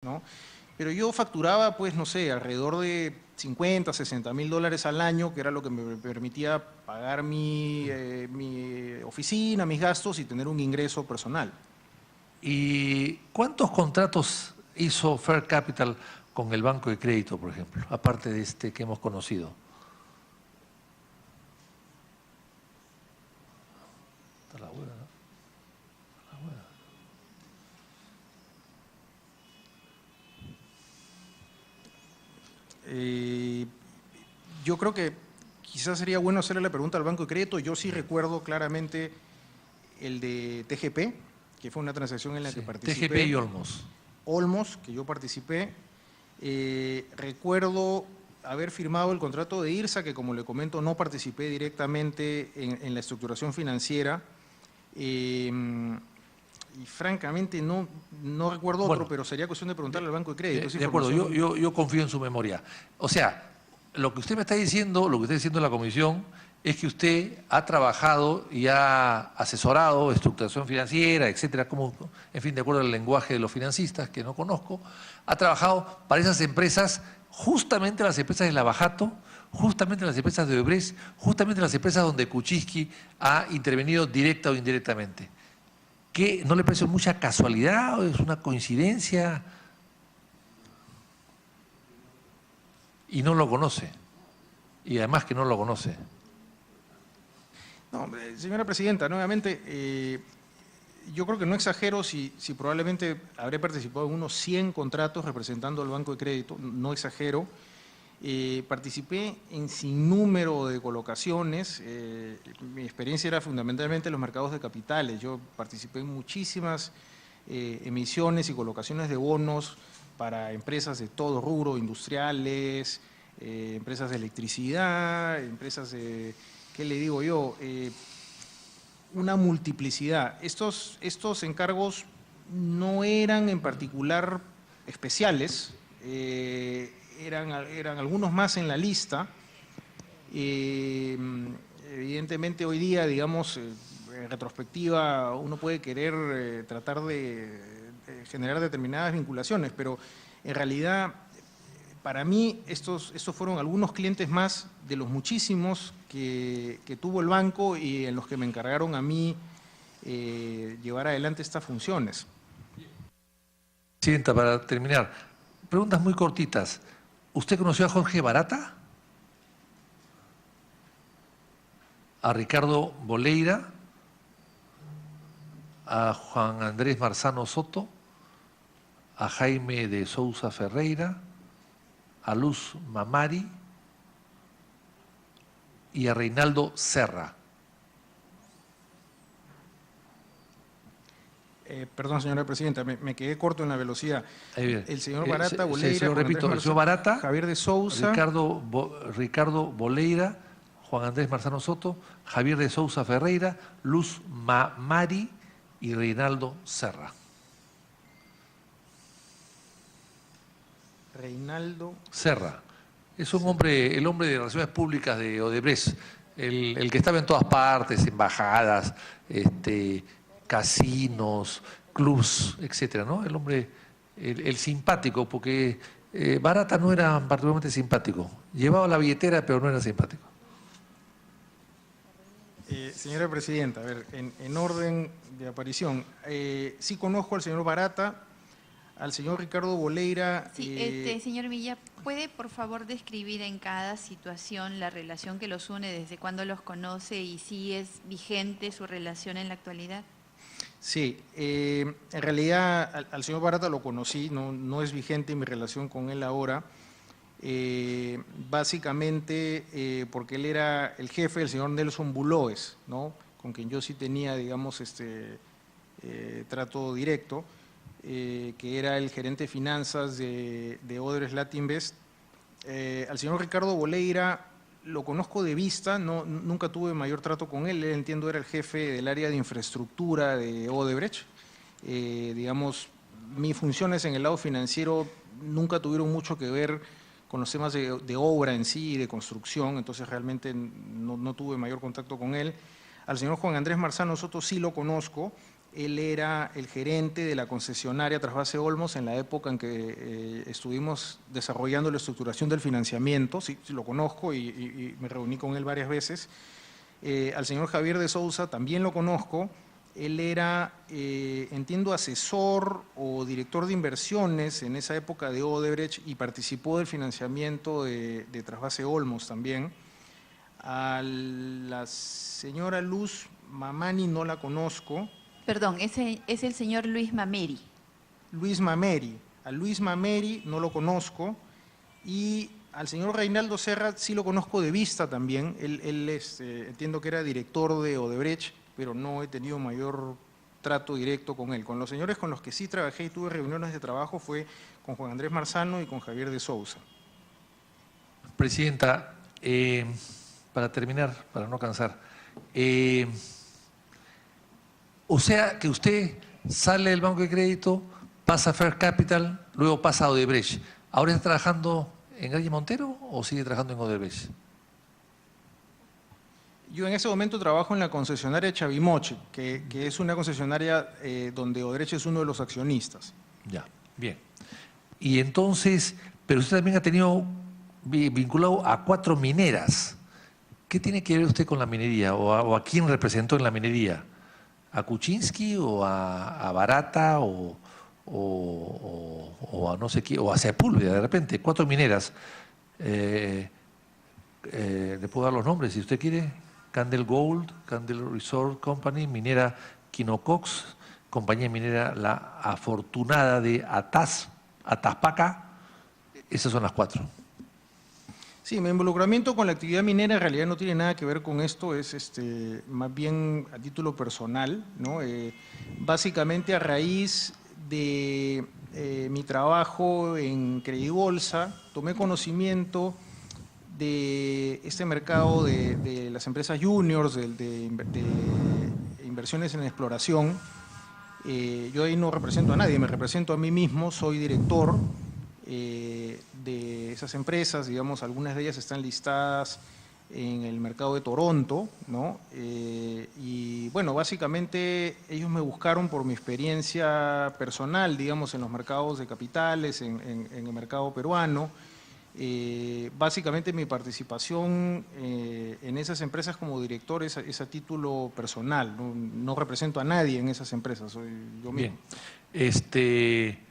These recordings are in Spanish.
¿no? Pero yo facturaba, pues, no sé, alrededor de 50, 60 mil dólares al año, que era lo que me permitía pagar mi oficina, mis gastos y tener un ingreso personal. ¿Y cuántos contratos hizo Fair Capital con el Banco de Crédito, por ejemplo, aparte de este que hemos conocido? Está la buena, ¿no? Está la buena. Yo creo que quizás sería bueno hacerle la pregunta al Banco de Crédito. Yo sí recuerdo claramente el de TGP, que fue una transacción en la que participé. TGP y Olmos. Olmos, que yo participé. Recuerdo haber firmado el contrato de IRSA, que como le comento no participé directamente en la estructuración financiera. Y francamente no recuerdo otro, pero sería cuestión de preguntarle al Banco de Crédito. De acuerdo, yo confío en su memoria. O sea, lo que usted me está diciendo, lo que está diciendo la comisión, es que usted ha trabajado y ha asesorado estructuración financiera, etcétera, como, en fin, de acuerdo al lenguaje de los financistas, que no conozco, ha trabajado para esas empresas, justamente las empresas de Lavajato, justamente las empresas de Odebrecht, justamente las empresas donde Kuczynski ha intervenido directa o indirectamente. ¿Qué, no le parece mucha casualidad o es una coincidencia? Y no lo conoce. Y además que no lo conoce. No, señora presidenta, nuevamente, yo creo que no exagero si probablemente habré participado en unos 100 contratos representando al Banco de Crédito, no exagero. Participé en sinnúmero de colocaciones. Mi experiencia era fundamentalmente en los mercados de capitales. Yo participé en muchísimas emisiones y colocaciones de bonos para empresas de todo rubro, industriales, empresas de electricidad, empresas de, ¿qué le digo yo? Una multiplicidad. Estos encargos no eran en particular especiales, eran algunos más en la lista. Evidentemente hoy día, digamos, en retrospectiva, uno puede querer tratar de generar determinadas vinculaciones, pero en realidad, para mí, estos fueron algunos clientes más de los muchísimos que tuvo el banco y en los que me encargaron a mí llevar adelante estas funciones. Presidenta, para terminar, preguntas muy cortitas. ¿Usted conoció a Jorge Barata? ¿A Ricardo Boleira? ¿A Juan Andrés Marzano Soto? ¿A Jaime de Sousa Ferreira? ¿A Luz Mamari? Y a Reinaldo Serra? Perdón, señora presidenta, me quedé corto en la velocidad. El señor Barata, Boleira, se lo repito, el señor Barata, Javier de Sousa, Ricardo Boleira, Juan Andrés Marzano Soto, Javier de Sousa Ferreira, Luz Mamari y Reinaldo Serra. Reinaldo Serra. Es un hombre, el hombre de relaciones públicas de Odebrecht, el que estaba en todas partes, embajadas, casinos, clubs, etcétera, ¿no? El hombre, el simpático, porque Barata no era particularmente simpático. Llevaba la billetera, pero no era simpático. Señora presidenta, a ver, en orden de aparición, sí conozco al señor Barata, al señor Ricardo Boleira. Sí, señor Villa, ¿puede por favor describir en cada situación la relación que los une, desde cuándo los conoce y si es vigente su relación en la actualidad? Sí, en realidad al señor Barata lo conocí, no es vigente mi relación con él ahora, básicamente porque él era el jefe del señor Nelson Buloes, ¿no? Con quien yo sí tenía, digamos, trato directo, que era el gerente de finanzas de Odebrecht Latinvest. Al señor Ricardo Boleira lo conozco de vista, nunca tuve mayor trato con él, entiendo era el jefe del área de infraestructura de Odebrecht. Digamos, mis funciones en el lado financiero nunca tuvieron mucho que ver con los temas de obra en sí y de construcción, entonces realmente no tuve mayor contacto con él. Al señor Juan Andrés Marzano Soto sí lo conozco, Él era el gerente de la concesionaria Trasvase Olmos en la época en que estuvimos desarrollando la estructuración del financiamiento. Sí, lo conozco y me reuní con él varias veces. Al señor Javier de Sousa también lo conozco. Él era, entiendo, asesor o director de inversiones en esa época de Odebrecht y participó del financiamiento de Trasvase Olmos también. A la señora Luz Mamani no la conozco. Perdón, ese es el señor Luis Mameri. Luis Mameri. A Luis Mameri no lo conozco. Y al señor Reinaldo Serra sí lo conozco de vista también. Él entiendo que era director de Odebrecht, pero no he tenido mayor trato directo con él. Con los señores con los que sí trabajé y tuve reuniones de trabajo fue con Juan Andrés Marzano y con Javier de Sousa. Presidenta, para terminar, para no cansar, o sea que usted sale del Banco de Crédito, pasa a Fair Capital, luego pasa a Odebrecht. ¿Ahora está trabajando en Graña Montero o sigue trabajando en Odebrecht? Yo en ese momento trabajo en la concesionaria Chavimochic, que es una concesionaria donde Odebrecht es uno de los accionistas. Ya, bien. Y entonces, pero usted también ha tenido vinculado a 4 mineras. ¿Qué tiene que ver usted con la minería o a quién representó en la minería? ¿A Kuczynski o a Barata o a no sé qué, o a Sepúlveda de repente? 4 mineras. ¿Le puedo dar los nombres si usted quiere? Candle Gold, Candle Resort Company, minera Quinocox, compañía minera La Afortunada de Ataspaca. Esas son las 4. Sí, mi involucramiento con la actividad minera en realidad no tiene nada que ver con esto, es más bien a título personal, ¿no? Básicamente a raíz de mi trabajo en Credibolsa, tomé conocimiento de este mercado de las empresas juniors, de inversiones en exploración. Yo ahí no represento a nadie, me represento a mí mismo, soy director de esas empresas, digamos, algunas de ellas están listadas en el mercado de Toronto, ¿no? Y bueno, básicamente ellos me buscaron por mi experiencia personal, digamos, en los mercados de capitales, en el mercado peruano. Básicamente mi participación en esas empresas como director es a título personal, no represento a nadie en esas empresas, soy yo mismo. Bien.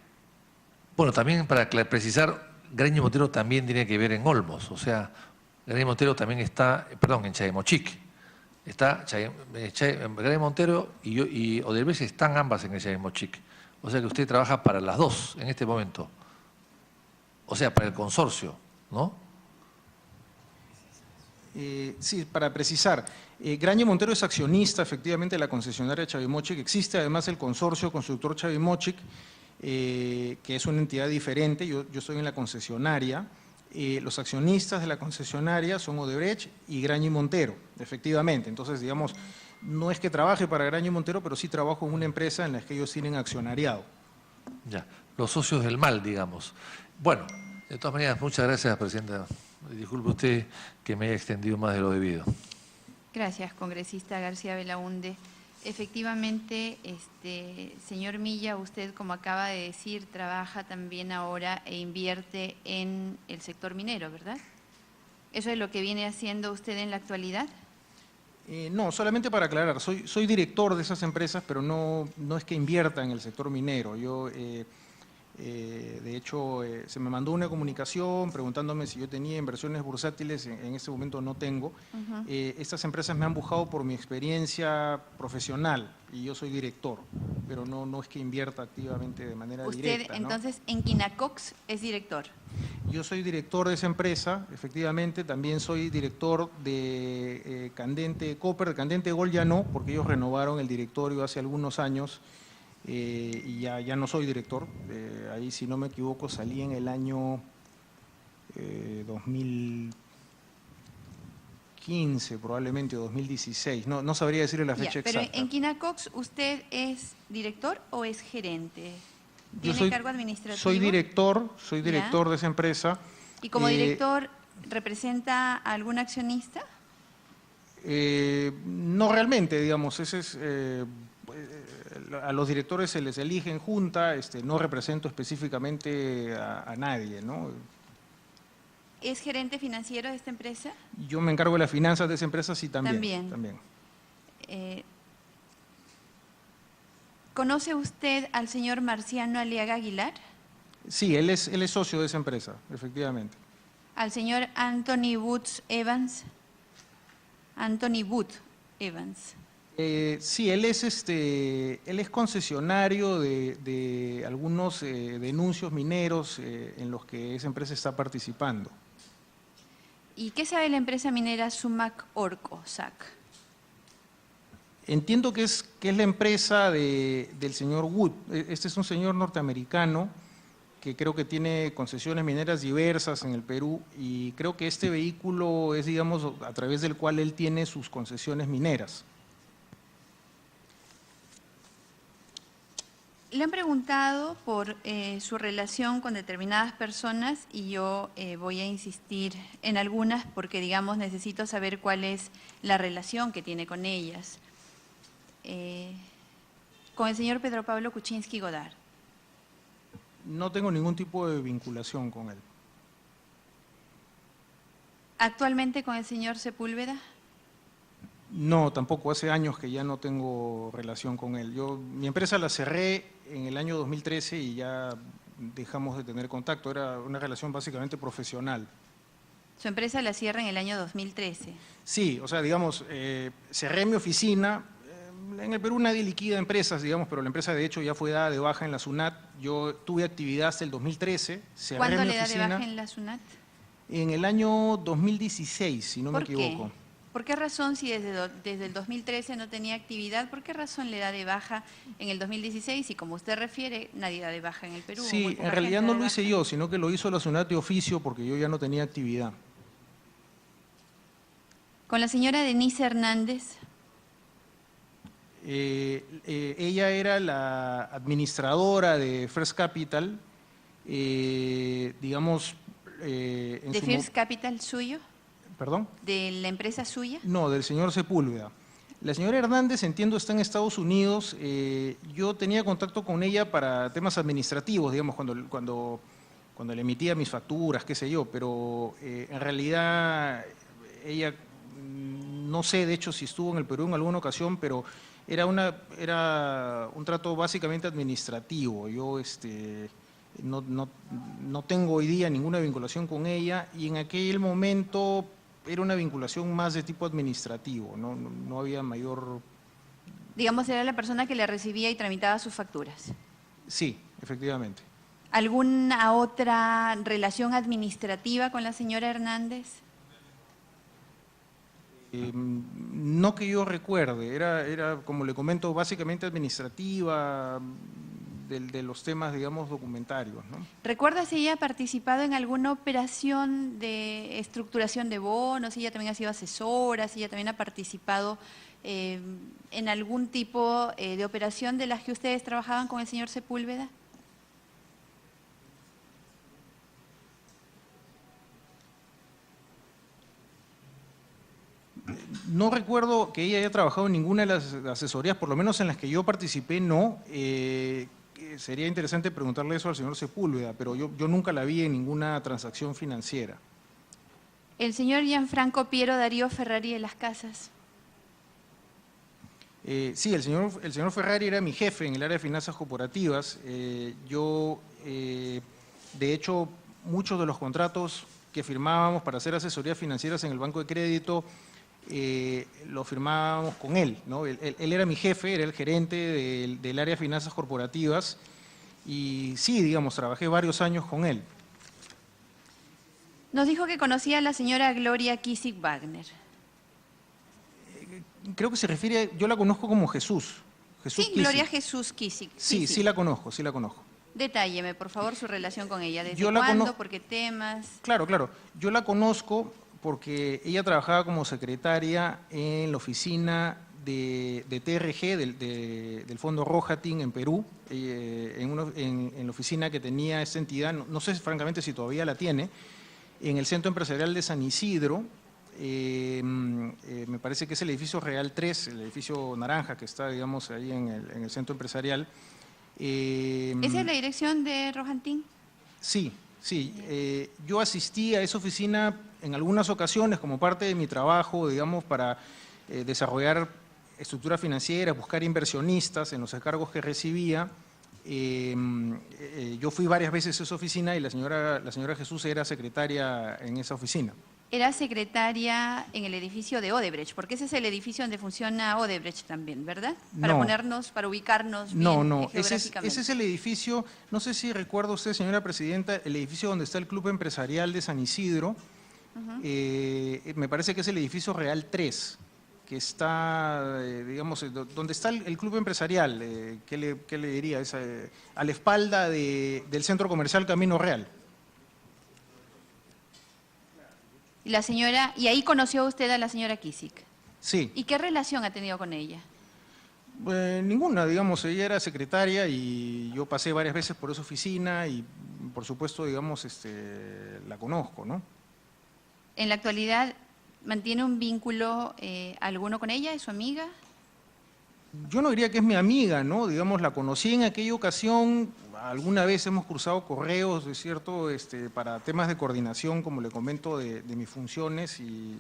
Bueno, también para precisar, Graña Montero también tiene que ver en Olmos, o sea, Graña Montero también está, en Chavimochic. Está Graña Montero y Odebrecht están ambas en el Chavimochic. O sea que usted trabaja para las dos en este momento. O sea, para el consorcio, ¿no? Sí, para precisar, Graña Montero es accionista efectivamente de la concesionaria Chavimochic. Existe además el consorcio constructor Chavimochic, que es una entidad diferente. Yo estoy en la concesionaria. Los accionistas de la concesionaria son Odebrecht y Graña Montero, efectivamente. Entonces, digamos, no es que trabaje para Graña Montero, pero sí trabajo en una empresa en la que ellos tienen accionariado. Ya, los socios del mal, digamos. Bueno, de todas maneras, muchas gracias, Presidenta. Disculpe usted que me haya extendido más de lo debido. Gracias, congresista García Belaúnde. Efectivamente, señor Milla, usted, como acaba de decir, trabaja también ahora e invierte en el sector minero, ¿verdad? ¿Eso es lo que viene haciendo usted en la actualidad? No, solamente para aclarar, soy director de esas empresas, pero no es que invierta en el sector minero. Yo, de hecho, se me mandó una comunicación preguntándome si yo tenía inversiones bursátiles, en este momento no tengo. Estas empresas me han buscado por mi experiencia profesional y yo soy director, pero no es que invierta activamente de manera directa. Usted, entonces, en Quinacox es director. Yo soy director de esa empresa, efectivamente, también soy director de Candente Copper, de Candente Gold ya no, porque ellos renovaron el directorio hace algunos años. Y ya no soy director, ahí si no me equivoco salí en el año 2015 probablemente, o 2016, no sabría decirle la fecha exacta. Pero en Quinacox, ¿usted es director o es gerente? ¿Tiene cargo administrativo? Soy director de esa empresa. ¿Y como director representa a algún accionista? No realmente, digamos, ese es… a los directores se les elige en junta, no represento específicamente a nadie, ¿no? ¿Es gerente financiero de esta empresa? Yo me encargo de las finanzas de esa empresa, sí, También. también. ¿Conoce usted al señor Marciano Aliaga Aguilar? Sí, él es socio de esa empresa, efectivamente. ¿Al señor Anthony Woods Evans? Anthony Wood Evans. Sí, él es concesionario de algunos denuncios mineros en los que esa empresa está participando. ¿Y qué sabe la empresa minera Sumac Orco, SAC? Entiendo que es la empresa del señor Wood. Este es un señor norteamericano que creo que tiene concesiones mineras diversas en el Perú y creo que este vehículo es, digamos, a través del cual él tiene sus concesiones mineras. Le han preguntado por su relación con determinadas personas y yo voy a insistir en algunas porque, digamos, necesito saber cuál es la relación que tiene con ellas. Con el señor Pedro Pablo Kuczynski Godard. No tengo ningún tipo de vinculación con él. ¿Actualmente con el señor Sepúlveda? No, tampoco. Hace años que ya no tengo relación con él. Mi empresa la cerré en el año 2013 y ya dejamos de tener contacto. Era una relación básicamente profesional. ¿Su empresa la cierra en el año 2013? Sí, o sea, digamos, cerré mi oficina. En el Perú nadie liquida empresas, digamos, pero la empresa de hecho ya fue dada de baja en la SUNAT. Yo tuve actividad hasta el 2013. Cerré ¿Cuándo mi le da de oficina baja en la SUNAT? en el año 2016, si no me equivoco. ¿Por qué razón, si desde el 2013 no tenía actividad, por qué razón le da de baja en el 2016? Y como usted refiere, nadie da de baja en el Perú. Sí, en realidad no lo hice yo, sino que lo hizo la SUNAT de oficio porque yo ya no tenía actividad. ¿Con la señora Denise Hernández? Ella era la administradora de First Capital, digamos… ¿De First Capital suyo? ¿Perdón? ¿De la empresa suya? No, del señor Sepúlveda. La señora Hernández, entiendo, está en Estados Unidos. Yo tenía contacto con ella para temas administrativos, digamos, cuando le emitía mis facturas, qué sé yo, pero en realidad ella, no sé de hecho si estuvo en el Perú en alguna ocasión, pero era un trato básicamente administrativo. Yo no tengo hoy día ninguna vinculación con ella y en aquel momento era una vinculación más de tipo administrativo, no había mayor… Digamos, era la persona que le recibía y tramitaba sus facturas. Sí, efectivamente. ¿Alguna otra relación administrativa con la señora Hernández? No que yo recuerde, era, como le comento, básicamente administrativa, de los temas, digamos, documentarios, ¿no? ¿Recuerda si ella ha participado en alguna operación de estructuración de bonos, si ella también ha sido asesora, si ella también ha participado en algún tipo de operación de las que ustedes trabajaban con el señor Sepúlveda? No recuerdo que ella haya trabajado en ninguna de las asesorías, por lo menos en las que yo participé, no. Sería interesante preguntarle eso al señor Sepúlveda, pero yo nunca la vi en ninguna transacción financiera. ¿El señor Gianfranco Piero Darío Ferrari de las Casas? Sí, el señor Ferrari era mi jefe en el área de finanzas corporativas. De hecho, muchos de los contratos que firmábamos para hacer asesorías financieras en el Banco de Crédito lo firmábamos con él, ¿no? Él era mi jefe, era el gerente del área de finanzas corporativas y sí, digamos, trabajé varios años con él. Nos dijo que conocía a la señora Gloria Kisig Wagner. Creo que se refiere, yo la conozco como Jesús. Sí, Gloria Jesús Kisig. Sí, la conozco, sí la conozco. Detálleme, por favor, su relación con ella. ¿Desde cuándo? ¿Por qué temas? Claro. Yo la conozco porque ella trabajaba como secretaria en la oficina de TRG, del Fondo Rohatyn en Perú, en la oficina que tenía esta entidad, no sé francamente si todavía la tiene, en el Centro Empresarial de San Isidro. me parece que es el edificio Real 3, el edificio naranja que está, digamos, ahí en el centro empresarial. ¿Esa es la dirección de Rojantín? Sí, sí. Yo asistí a esa oficina en algunas ocasiones como parte de mi trabajo, digamos, para desarrollar estructura financiera, buscar inversionistas en los encargos que recibía. Yo fui varias veces a esa oficina y la señora Jesús era secretaria en esa oficina. Era secretaria en el edificio de Odebrecht, porque ese es el edificio donde funciona Odebrecht también, ¿verdad? Para No. para ubicarnos bien No, geográficamente. ese es el edificio, no sé si recuerda usted, señora presidenta, el edificio donde está el Club Empresarial de San Isidro. Me parece que es el edificio Real 3, que está, digamos, donde está el Club Empresarial, ¿qué le diría? Es, a la espalda del Centro Comercial Camino Real. Y ahí conoció usted a la señora Kisik. Sí. ¿Y qué relación ha tenido con ella? Ninguna, digamos, ella era secretaria y yo pasé varias veces por esa oficina y, por supuesto, digamos, la conozco, ¿no? En la actualidad, ¿mantiene un vínculo alguno con ella? ¿Es su amiga? Yo no diría que es mi amiga, ¿no? Digamos, la conocí en aquella ocasión, alguna vez hemos cruzado correos, es cierto, para temas de coordinación, como le comento, de mis funciones y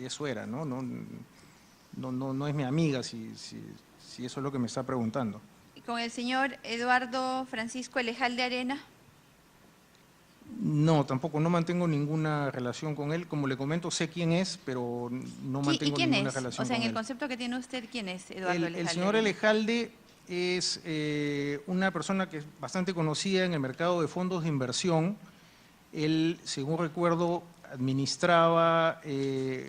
eso era, ¿no? No es mi amiga, si eso es lo que me está preguntando. ¿Y con el señor Eduardo Francisco Elejal de Arena? No, tampoco, no mantengo ninguna relación con él. Como le comento, sé quién es, pero no mantengo ninguna relación con él. O sea, en el concepto que tiene usted, ¿quién es Eduardo Elejalde? El señor Elejalde es una persona que es bastante conocida en el mercado de fondos de inversión. Él, según recuerdo, administraba,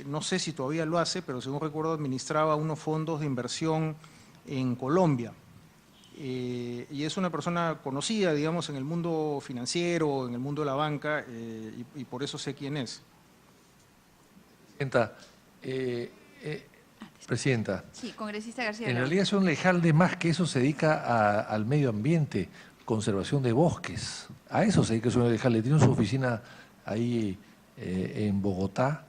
no sé si todavía lo hace, pero según recuerdo administraba unos fondos de inversión en Colombia. Y es una persona conocida, digamos, en el mundo financiero, en el mundo de la banca, y por eso sé quién es. Presidenta. Sí, congresista García. En realidad son Elejalde, más que eso, se dedica al medio ambiente, conservación de bosques. A eso se dedica el señor Elejalde. Tiene su oficina ahí en Bogotá,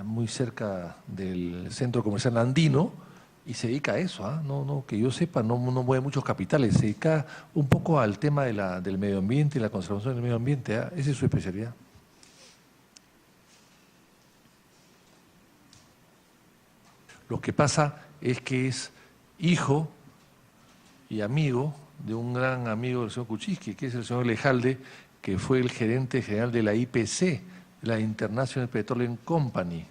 muy cerca del centro comercial andino, y se dedica a eso, que yo sepa, no mueve muchos capitales, se dedica un poco al tema del medio ambiente y la conservación del medio ambiente, esa es su especialidad. Lo que pasa es que es hijo y amigo de un gran amigo del señor Kuczynski, que es el señor Elejalde, que fue el gerente general de la IPC, la International Petroleum Company,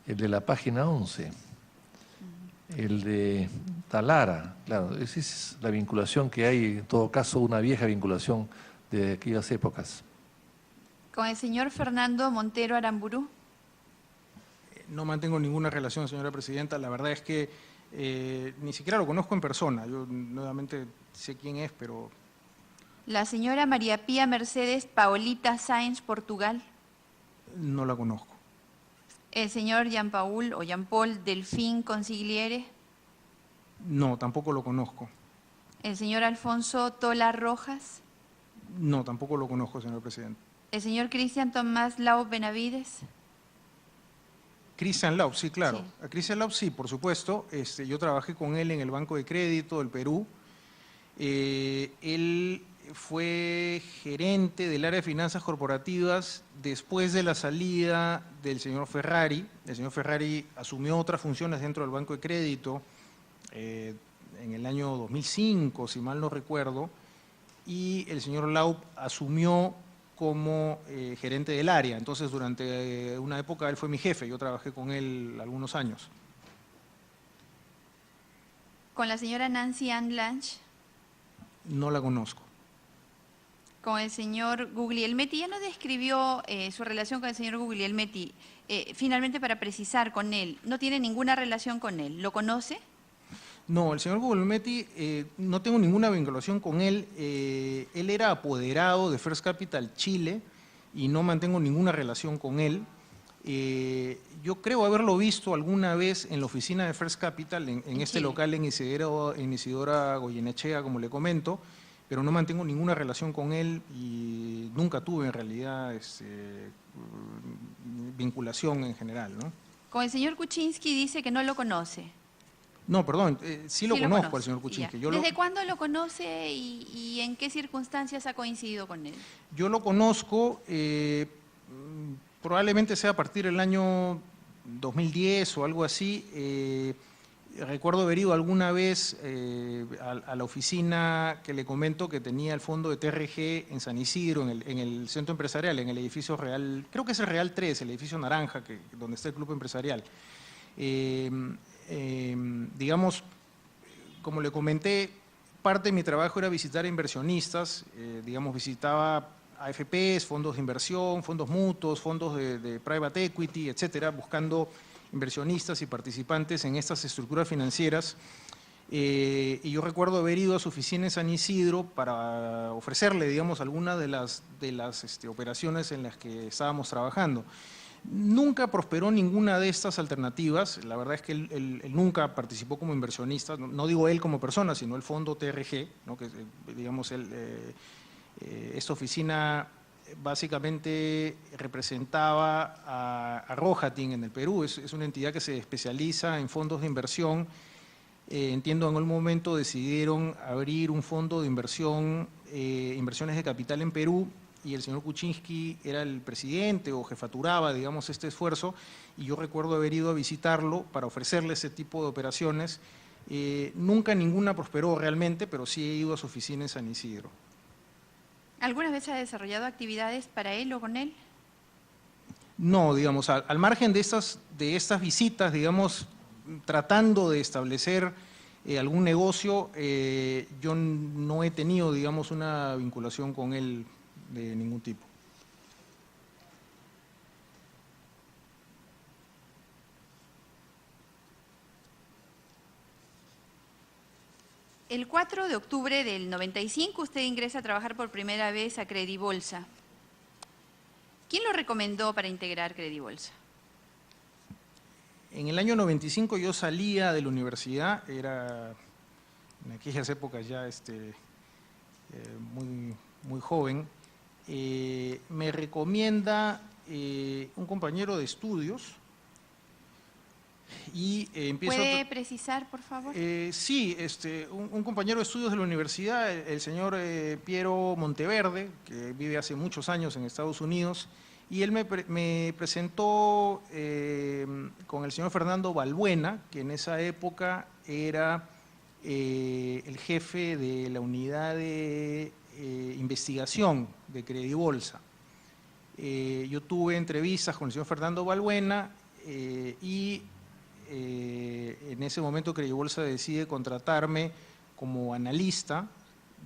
el de la página 11. El de Talara, claro, esa es la vinculación que hay, en todo caso, una vieja vinculación de aquellas épocas. ¿Con el señor Fernando Montero Aramburu? No mantengo ninguna relación, señora presidenta. La verdad es que ni siquiera lo conozco en persona. Yo nuevamente sé quién es, pero... ¿La señora María Pía Mercedes Paolita Sáenz, Portugal? No la conozco. ¿El señor Jean-Paul o Jean-Paul Delfín Consigliere? No, tampoco lo conozco. ¿El señor Alfonso Tola Rojas? No, tampoco lo conozco, señor presidente. ¿El señor Cristian Tomás Lau Benavides? Cristian Lau, sí, claro. Sí. A Cristian Lau, sí, por supuesto. Yo trabajé con él en el Banco de Crédito del Perú. Él fue gerente del área de finanzas corporativas después de la salida del señor Ferrari. El señor Ferrari asumió otras funciones dentro del Banco de Crédito en el año 2005, si mal no recuerdo, y el señor Lau asumió como gerente del área. Entonces, durante una época él fue mi jefe, yo trabajé con él algunos años. ¿Con la señora Nancy Ann Blanche? No la conozco. ¿Con el señor Guglielmetti? Ya nos describió su relación con el señor Guglielmetti. Finalmente, para precisar con él, ¿no tiene ninguna relación con él? ¿Lo conoce? No, el señor Guglielmetti, no tengo ninguna vinculación con él. Él era apoderado de First Capital Chile y no mantengo ninguna relación con él. Yo creo haberlo visto alguna vez en la oficina de First Capital, en este Chile. local en Isidora Goyenechea, como le comento, pero no mantengo ninguna relación con él y nunca tuve en realidad vinculación en general, ¿no? Con el señor Kuczynski dice que no lo conoce. No, perdón, sí lo conozco conoce. al señor Kuczynski. ¿Desde cuándo lo conoce y en qué circunstancias ha coincidido con él? Yo lo conozco, probablemente sea a partir del año 2010 o algo así. Recuerdo haber ido alguna vez a la oficina que le comento que tenía el fondo de TRG en San Isidro, en el centro empresarial, en el edificio Real, creo que es el Real 3, el edificio naranja, donde está el club empresarial. Digamos, como le comenté, parte de mi trabajo era visitar inversionistas, digamos, visitaba AFPs, fondos de inversión, fondos mutuos, fondos de private equity, etcétera, buscando inversionistas y participantes en estas estructuras financieras. Y yo recuerdo haber ido a su oficina en San Isidro para ofrecerle, digamos, alguna de las operaciones en las que estábamos trabajando. Nunca prosperó ninguna de estas alternativas. La verdad es que él nunca participó como inversionista, no digo él como persona, sino el fondo TRG, ¿no? Que digamos, esta oficina básicamente representaba a Rohatyn en el Perú. Es una entidad que se especializa en fondos de inversión. Entiendo en algún momento decidieron abrir un fondo de inversión, inversiones de capital en Perú, y el señor Kuczynski era el presidente o jefaturaba, digamos, este esfuerzo, y yo recuerdo haber ido a visitarlo para ofrecerle ese tipo de operaciones. Nunca ninguna prosperó realmente, pero sí he ido a su oficina en San Isidro. ¿Alguna vez ha desarrollado actividades para él o con él? No, digamos, al margen de estas visitas, digamos, tratando de establecer algún negocio, yo no he tenido, digamos, una vinculación con él de ningún tipo. El 4 de octubre del 95 usted ingresa a trabajar por primera vez a Credibolsa. ¿Quién lo recomendó para integrar Credibolsa? En el año 95 yo salía de la universidad, era en aquellas épocas ya muy joven. Me recomienda un compañero de estudios y empiezo... ¿Puede precisar, por favor? Sí, un compañero de estudios de la universidad, el señor Piero Monteverde, que vive hace muchos años en Estados Unidos, y él me presentó con el señor Fernando Balbuena, que en esa época era el jefe de la unidad de investigación de Credibolsa. Yo tuve entrevistas con el señor Fernando Balbuena y en ese momento Credibolsa decide contratarme como analista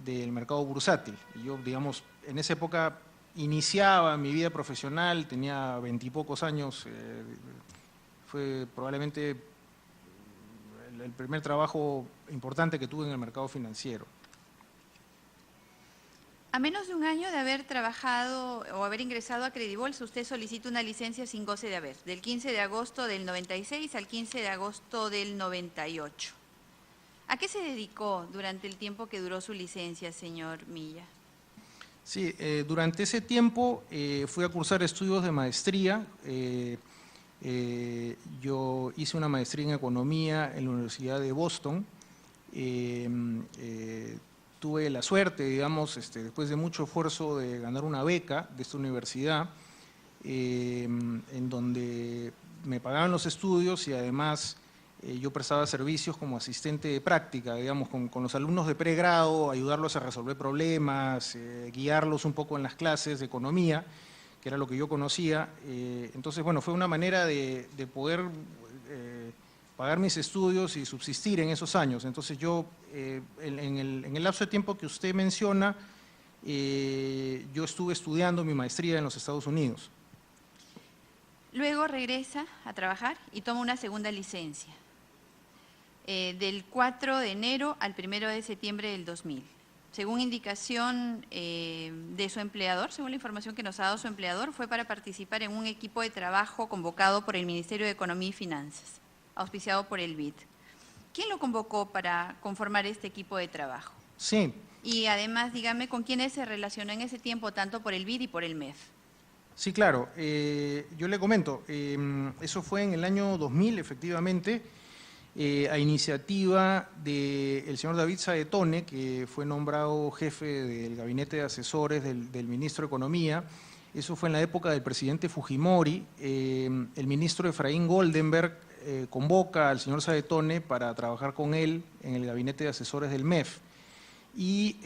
del mercado bursátil. Y yo, digamos, en esa época iniciaba mi vida profesional, tenía 20 y pocos años, fue probablemente el primer trabajo importante que tuve en el mercado financiero. A menos de un año de haber trabajado o haber ingresado a Credibolsa, usted solicita una licencia sin goce de haber, del 15 de agosto del 96 al 15 de agosto del 98. ¿A qué se dedicó durante el tiempo que duró su licencia, señor Milla? Sí, durante ese tiempo fui a cursar estudios de maestría. Yo hice una maestría en economía en la Universidad de Boston. Tuve la suerte, digamos, después de mucho esfuerzo, de ganar una beca de esta universidad, en donde me pagaban los estudios y además yo prestaba servicios como asistente de práctica, digamos, con los alumnos de pregrado, ayudarlos a resolver problemas, guiarlos un poco en las clases de economía, que era lo que yo conocía. Entonces, bueno, fue una manera de poder pagar mis estudios y subsistir en esos años. Entonces yo, en el lapso de tiempo que usted menciona, yo estuve estudiando mi maestría en los Estados Unidos. Luego regresa a trabajar y toma una segunda licencia, del 4 de enero al 1 de septiembre del 2000. Según indicación de su empleador, según la información que nos ha dado su empleador, fue para participar en un equipo de trabajo convocado por el Ministerio de Economía y Finanzas, auspiciado por el BID. ¿Quién lo convocó para conformar este equipo de trabajo? Sí. Y además, dígame, ¿con quiénes se relacionó en ese tiempo, tanto por el BID y por el MEF? Sí, claro. Yo le comento, eso fue en el año 2000, efectivamente, a iniciativa del señor David Saetone, que fue nombrado jefe del gabinete de asesores del ministro de Economía. Eso fue en la época del presidente Fujimori. El ministro Efraín Goldenberg convoca al señor Saetone para trabajar con él en el gabinete de asesores del MEF. Y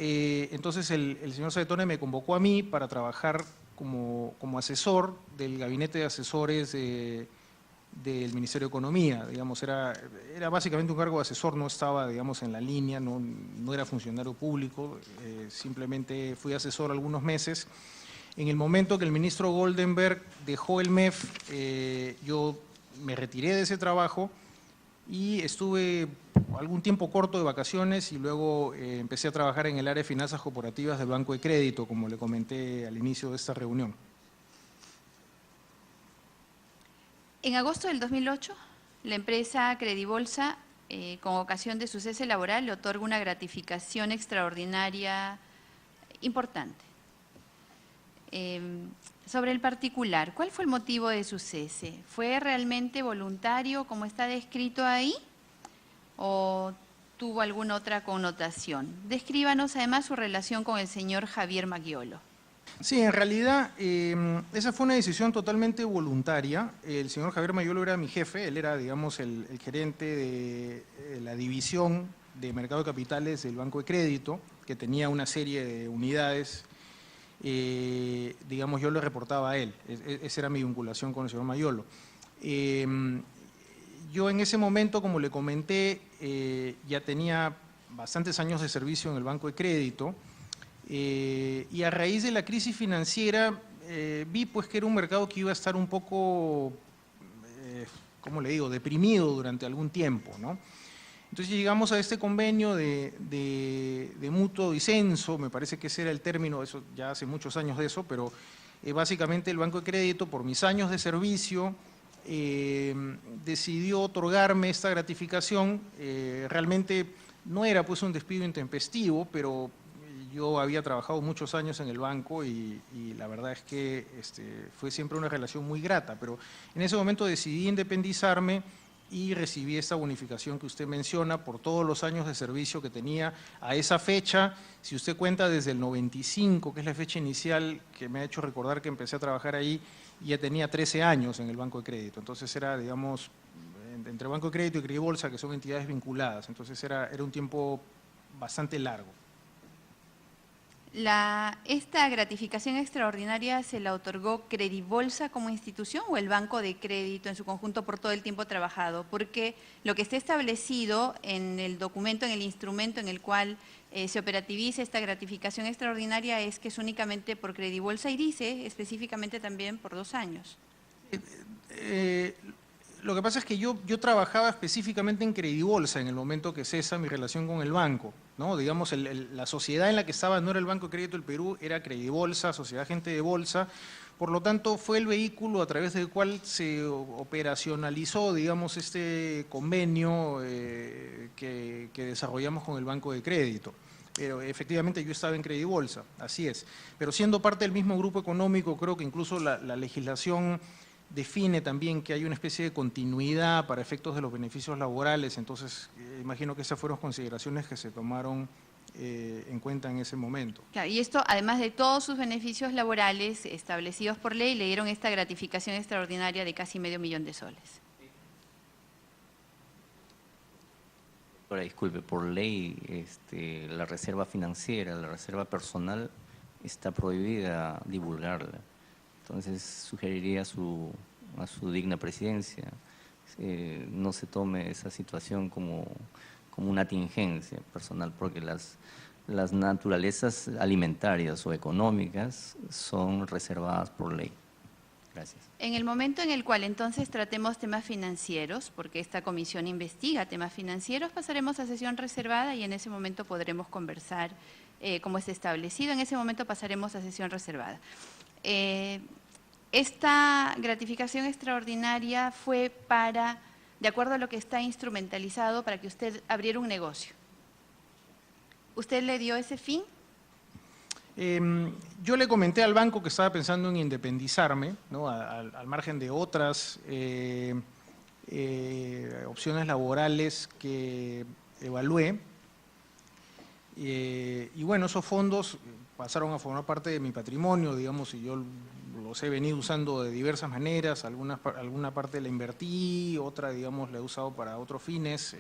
entonces el señor Saetone me convocó a mí para trabajar como asesor del gabinete de asesores del Ministerio de Economía. Digamos, era básicamente un cargo de asesor, no estaba, digamos, en la línea, no era funcionario público, simplemente fui asesor algunos meses. En el momento que el ministro Goldenberg dejó el MEF, yo me retiré de ese trabajo y estuve algún tiempo corto de vacaciones y luego empecé a trabajar en el área de finanzas corporativas del Banco de Crédito, como le comenté al inicio de esta reunión. En agosto del 2008, la empresa Credibolsa, con ocasión de su cese laboral, le otorga una gratificación extraordinaria importante. Sobre el particular, ¿cuál fue el motivo de su cese? ¿Fue realmente voluntario, como está descrito ahí, o tuvo alguna otra connotación? Descríbanos además su relación con el señor Javier Maggiolo. Sí, en realidad esa fue una decisión totalmente voluntaria. El señor Javier Maggiolo era mi jefe, él era, digamos, el gerente de la división de mercado de capitales del Banco de Crédito, que tenía una serie de unidades. Digamos, yo le reportaba a él, esa era mi vinculación con el señor Maggiolo. Yo en ese momento, como le comenté, ya tenía bastantes años de servicio en el Banco de Crédito, y a raíz de la crisis financiera vi pues que era un mercado que iba a estar un poco, ¿cómo le digo?, deprimido durante algún tiempo, ¿no? Entonces llegamos a este convenio de mutuo disenso, me parece que ese era el término, eso ya hace muchos años de eso, pero básicamente el Banco de Crédito, por mis años de servicio, decidió otorgarme esta gratificación. Realmente no era pues un despido intempestivo, pero yo había trabajado muchos años en el banco y la verdad es que fue siempre una relación muy grata, pero en ese momento decidí independizarme y recibí esta bonificación que usted menciona por todos los años de servicio que tenía a esa fecha. Si usted cuenta desde el 95, que es la fecha inicial que me ha hecho recordar que empecé a trabajar ahí, ya tenía 13 años en el Banco de Crédito. Entonces era, digamos, entre Banco de Crédito y Credibolsa, que son entidades vinculadas, entonces era un tiempo bastante largo. ¿Esta gratificación extraordinaria se la otorgó Credibolsa como institución o el Banco de Crédito en su conjunto por todo el tiempo trabajado? Porque lo que está establecido en el documento, en el instrumento en el cual se operativiza esta gratificación extraordinaria es que es únicamente por Credibolsa y dice específicamente también por 2 años. Lo que pasa es que yo trabajaba específicamente en Credibolsa en el momento que cesa mi relación con el banco, ¿no? Digamos, la sociedad en la que estaba no era el Banco de Crédito del Perú, era Credibolsa, Sociedad Agente de Bolsa. Por lo tanto, fue el vehículo a través del cual se operacionalizó, digamos, este convenio que desarrollamos con el Banco de Crédito. Pero efectivamente yo estaba en Credibolsa, así es. Pero siendo parte del mismo grupo económico, creo que incluso la legislación define también que hay una especie de continuidad para efectos de los beneficios laborales, entonces imagino que esas fueron consideraciones que se tomaron en cuenta en ese momento. Claro, y esto, además de todos sus beneficios laborales establecidos por ley, le dieron esta gratificación extraordinaria de casi $500,000 de soles. Ahora, disculpe, por ley la reserva financiera, la reserva personal está prohibida divulgarla. Entonces sugeriría a su digna presidencia no se tome esa situación como una tingencia personal, porque las naturalezas alimentarias o económicas son reservadas por ley. Gracias. En el momento en el cual entonces tratemos temas financieros, porque esta comisión investiga temas financieros, pasaremos a sesión reservada y en ese momento podremos conversar como es establecido. En ese momento pasaremos a sesión reservada. Esta gratificación extraordinaria fue de acuerdo a lo que está instrumentalizado, para que usted abriera un negocio. ¿Usted le dio ese fin? Yo le comenté al banco que estaba pensando en independizarme, ¿no? Al margen de otras opciones laborales que evalué. Y bueno, esos fondos pasaron a formar parte de mi patrimonio, digamos, y yo los he venido usando de diversas maneras. Alguna parte la invertí, otra, digamos, la he usado para otros fines.